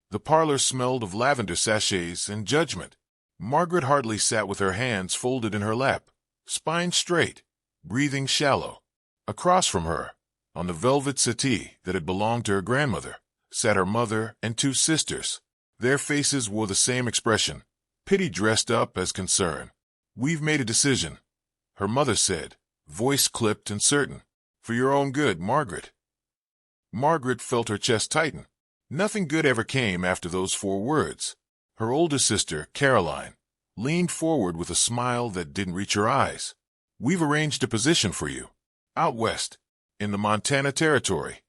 The parlor smelled of lavender sachets and judgment. Margaret Hartley sat with her hands folded in her lap, spine straight, breathing shallow. Across from her, on the velvet settee that had belonged to her grandmother, sat her mother and two sisters. Their faces wore the same expression, pity dressed up as concern. "We've made a decision," her mother said, voice clipped and certain. "For your own good, Margaret." Margaret felt her chest tighten. Nothing good ever came after those 4 words. Her older sister, Caroline, leaned forward with a smile that didn't reach her eyes. "We've arranged a position for you. Out west, in the Montana Territory."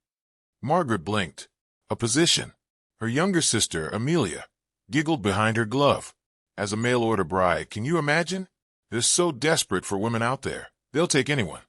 Margaret blinked. A position. Her younger sister, Amelia, giggled behind her glove. "As a mail-order bride, can you imagine? They're so desperate for women out there. They'll take anyone."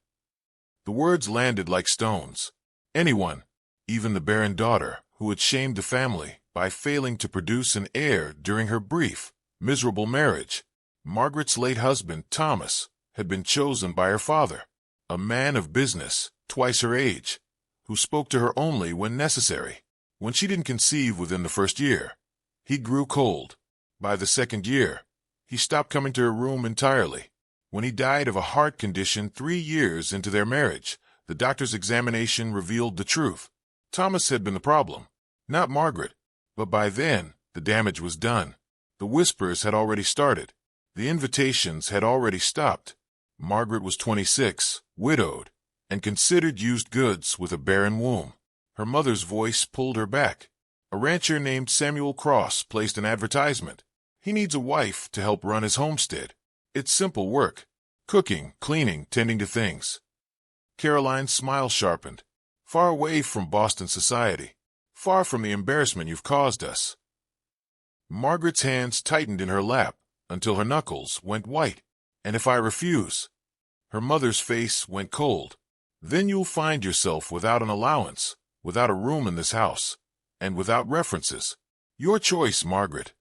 The words landed like stones. Anyone, even the Barren daughter, who had shamed the family by failing to produce an heir during her brief, miserable marriage. Margaret's late husband, Thomas, had been chosen by her father, a man of business, twice her age, who spoke to her only when necessary. When she didn't conceive within the first year, he grew cold. By the second year, he stopped coming to her room entirely. When he died of a heart condition 3 years into their marriage, the doctor's examination revealed the truth. Thomas had been the problem, not Margaret. But by then, the damage was done. The whispers had already started. The invitations had already stopped. Margaret was 26, widowed, and considered used goods with a barren womb. Her mother's voice pulled her back. A rancher named Samuel Cross placed an advertisement. "He needs a wife to help run his homestead. It's simple work. Cooking, cleaning, tending to things." Caroline's smile sharpened. "Far away from Boston society. Far from the embarrassment you've caused us." Margaret's hands tightened in her lap until her knuckles went white. "And if I refuse?" Her mother's face went cold. "Then you'll find yourself without an allowance, without a room in this house, and without references. Your choice, Margaret."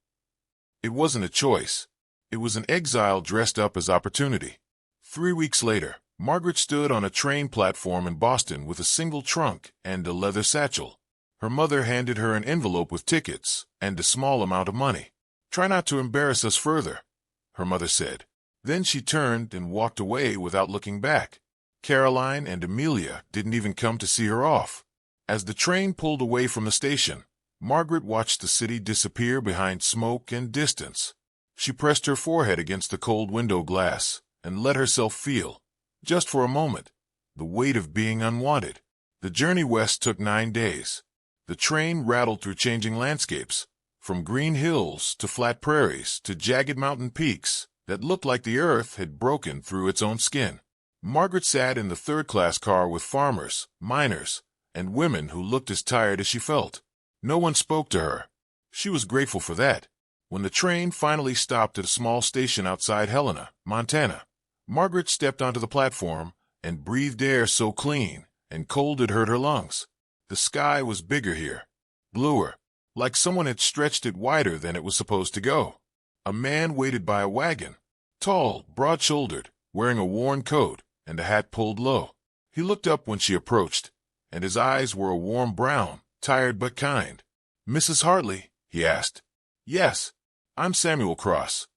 It wasn't a choice. It was an exile dressed up as opportunity. 3 weeks later, Margaret stood on a train platform in Boston with a single trunk and a leather satchel. Her mother handed her an envelope with tickets and a small amount of money. "Try not to embarrass us further," her mother said. Then she turned and walked away without looking back. Caroline and Amelia didn't even come to see her off. As the train pulled away from the station, Margaret watched the city disappear behind smoke and distance. She pressed her forehead against the cold window glass and let herself feel, just for a moment, the weight of being unwanted. The journey west took 9 days. The train rattled through changing landscapes, from green hills to flat prairies to jagged mountain peaks that looked like the earth had broken through its own skin. Margaret sat in the third-class car with farmers, miners, and women who looked as tired as she felt. No one spoke to her. She was grateful for that. When the train finally stopped at a small station outside Helena, Montana, Margaret stepped onto the platform and breathed air so clean and cold it hurt her lungs. The sky was bigger here, bluer, like someone had stretched it wider than it was supposed to go. A man waited by a wagon, tall, broad-shouldered, wearing a worn coat and a hat pulled low. He looked up when she approached, and his eyes were a warm brown, tired but kind. "Mrs. Hartley?" he asked. "Yes, I'm Samuel Cross."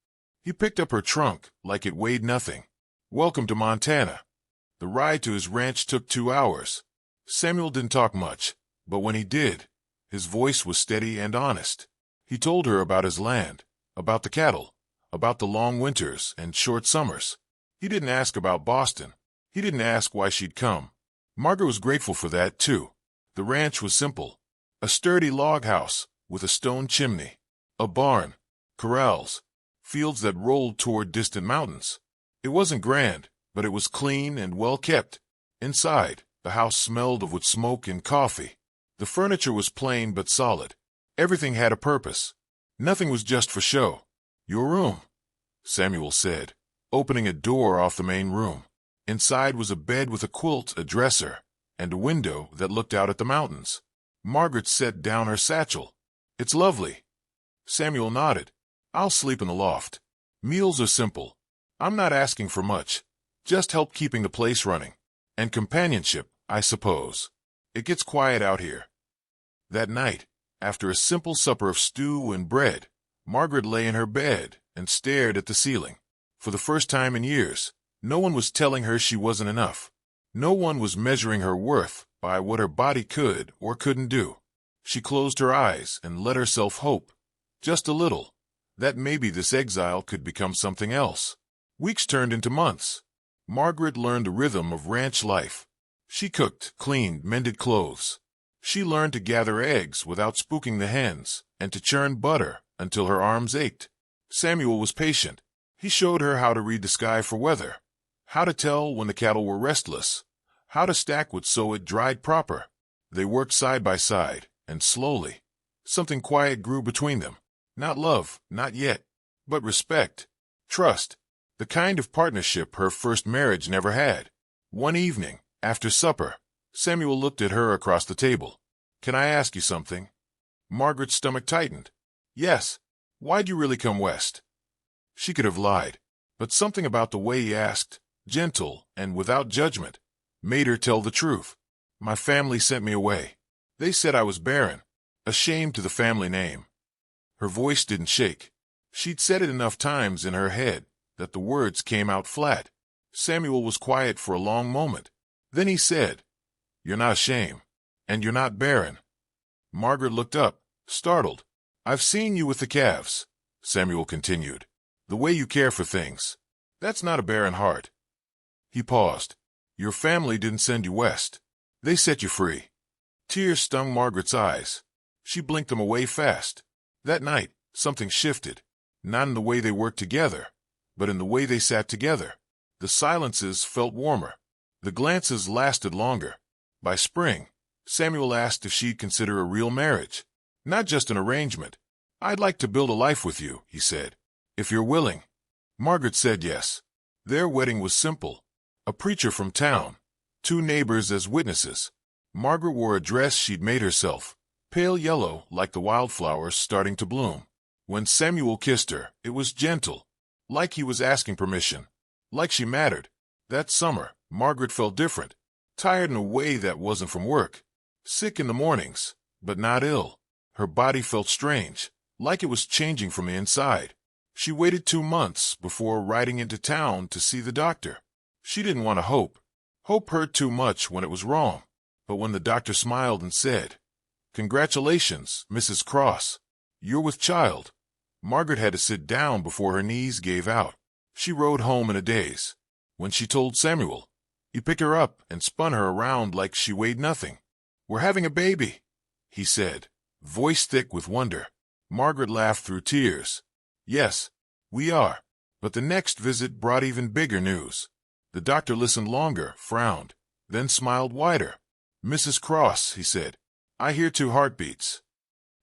He picked up her trunk like it weighed nothing. "Welcome to Montana." The ride to his ranch took 2 hours. Samuel didn't talk much, but when he did, his voice was steady and honest. He told her about his land, about the cattle, about the long winters and short summers. He didn't ask about Boston. He didn't ask why she'd come. Margaret was grateful for that, too. The ranch was simple. A sturdy log house with a stone chimney, a barn, corrals, fields that rolled toward distant mountains. It wasn't grand, but it was clean and well kept. Inside, the house smelled of wood smoke and coffee. The furniture was plain but solid. Everything had a purpose. Nothing was just for show. "Your room," Samuel said, opening a door off the main room. Inside was a bed with a quilt, a dresser, and a window that looked out at the mountains. Margaret set down her satchel. "It's lovely." Samuel nodded. "I'll sleep in the loft. Meals are simple. I'm not asking for much. Just help keeping the place running. And companionship, I suppose. It gets quiet out here." That night, After a simple supper of stew and bread, Margaret lay in her bed and stared at the ceiling. For the first time in years, no one was telling her she wasn't enough. No one was measuring her worth by what her body could or couldn't do. She closed her eyes and let herself hope, just a little, that maybe this exile could become something else. Weeks turned into months. Margaret learned the rhythm of ranch life. She cooked, cleaned, mended clothes. She learned to gather eggs without spooking the hens and to churn butter until her arms ached. Samuel was patient. He showed her how to read the sky for weather, how to tell when the cattle were restless, how to stack wood so it dried proper. They worked side by side, and slowly, something quiet grew between them. Not love, not yet, but respect, trust, the kind of partnership her first marriage never had. One evening, after supper, Samuel looked at her across the table. "Can I ask you something?" Margaret's stomach tightened. "Yes. Why'd you really come west?" She could have lied, but something about the way he asked, gentle and without judgment, made her tell the truth. "My family sent me away. They said I was barren, a shame to the family name." Her voice didn't shake. She'd said it enough times in her head that the words came out flat. Samuel was quiet for a long moment. Then he said, "You're not ashamed, and you're not barren." Margaret looked up, startled. "I've seen you with the calves," Samuel continued. "The way you care for things. That's not a barren heart." He paused. "Your family didn't send you west. They set you free." Tears stung Margaret's eyes. She blinked them away fast. That night, something shifted. Not in the way they worked together, but in the way they sat together. The silences felt warmer. The glances lasted longer. By spring, Samuel asked if she'd consider a real marriage, not just an arrangement. "I'd like to build a life with you," he said, "if you're willing." Margaret said yes. Their wedding was simple. A preacher from town, 2 neighbors as witnesses. Margaret wore a dress she'd made herself, pale yellow like the wildflowers starting to bloom. When Samuel kissed her, it was gentle, like he was asking permission, like she mattered. That summer, Margaret felt different, tired in a way that wasn't from work. Sick in the mornings, but not ill. Her body felt strange, like it was changing from the inside. She waited 2 months before riding into town to see the doctor. She didn't want to hope. Hope hurt too much when it was wrong. But when the doctor smiled and said, "Congratulations, Mrs. Cross. You're with child," Margaret had to sit down before her knees gave out. She rode home in a daze. When she told Samuel, he picked her up and spun her around like she weighed nothing. "We're having a baby," he said, voice thick with wonder. Margaret laughed through tears. "Yes, we are." But the next visit brought even bigger news. The doctor listened longer, frowned, then smiled wider. "Mrs. Cross," he said, "I hear 2 heartbeats.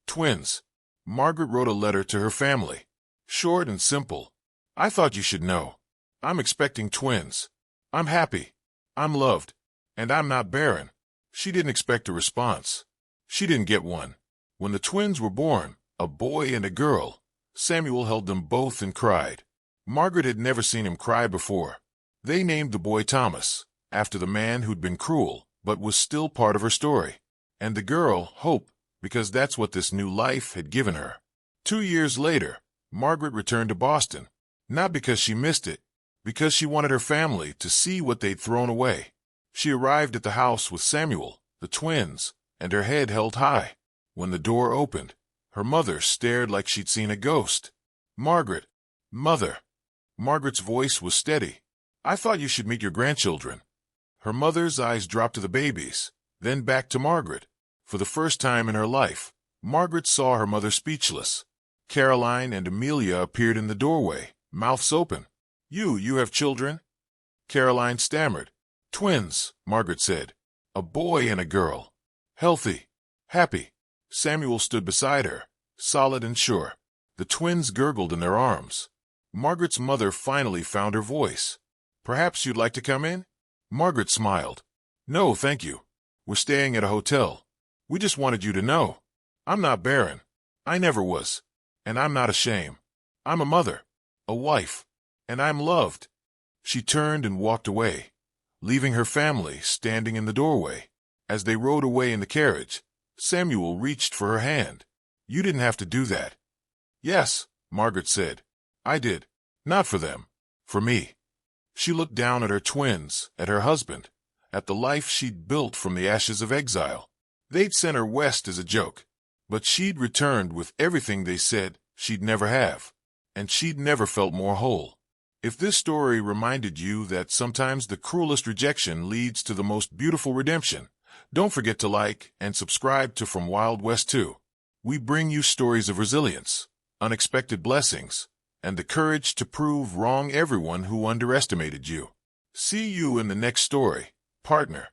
Twins." Margaret wrote a letter to her family. Short and simple. "I thought you should know. I'm expecting twins. I'm happy. I'm loved. And I'm not barren." She didn't expect a response. She didn't get one. When the twins were born, a boy and a girl, Samuel held them both and cried. Margaret had never seen him cry before. They named the boy Thomas, after the man who'd been cruel, but was still part of her story. And the girl, Hope, because that's what this new life had given her. 2 years later, Margaret returned to Boston, not because she missed it, because she wanted her family to see what they'd thrown away. She arrived at the house with Samuel, the twins, and her head held high. When the door opened, her mother stared like she'd seen a ghost. "Margaret, Mother." Margaret's voice was steady. "I thought you should meet your grandchildren." Her mother's eyes dropped to the babies, then back to Margaret. For the first time in her life, Margaret saw her mother speechless. Caroline and Amelia appeared in the doorway, mouths open. You have children?" Caroline stammered. "Twins," Margaret said. "A boy and a girl. Healthy. Happy." Samuel stood beside her, solid and sure. The twins gurgled in their arms. Margaret's mother finally found her voice. "Perhaps you'd like to come in?" Margaret smiled. "No, thank you. We're staying at a hotel. We just wanted you to know. I'm not barren. I never was. And I'm not ashamed. I'm a mother, a wife, and I'm loved." She turned and walked away, leaving her family standing in the doorway. As they rode away in the carriage, Samuel reached for her hand. You didn't have to do that. Yes, Margaret said. I did. Not for them. For me. She looked down at her twins, at her husband, at the life she'd built from the ashes of exile. They'd sent her west as a joke, but she'd returned with everything they said she'd never have, and she'd never felt more whole. If this story reminded you that sometimes the cruelest rejection leads to the most beautiful redemption, don't forget to like and subscribe to From Wild West 2. We bring you stories of resilience, unexpected blessings, and the courage to prove wrong everyone who underestimated you. See you in the next story, partner.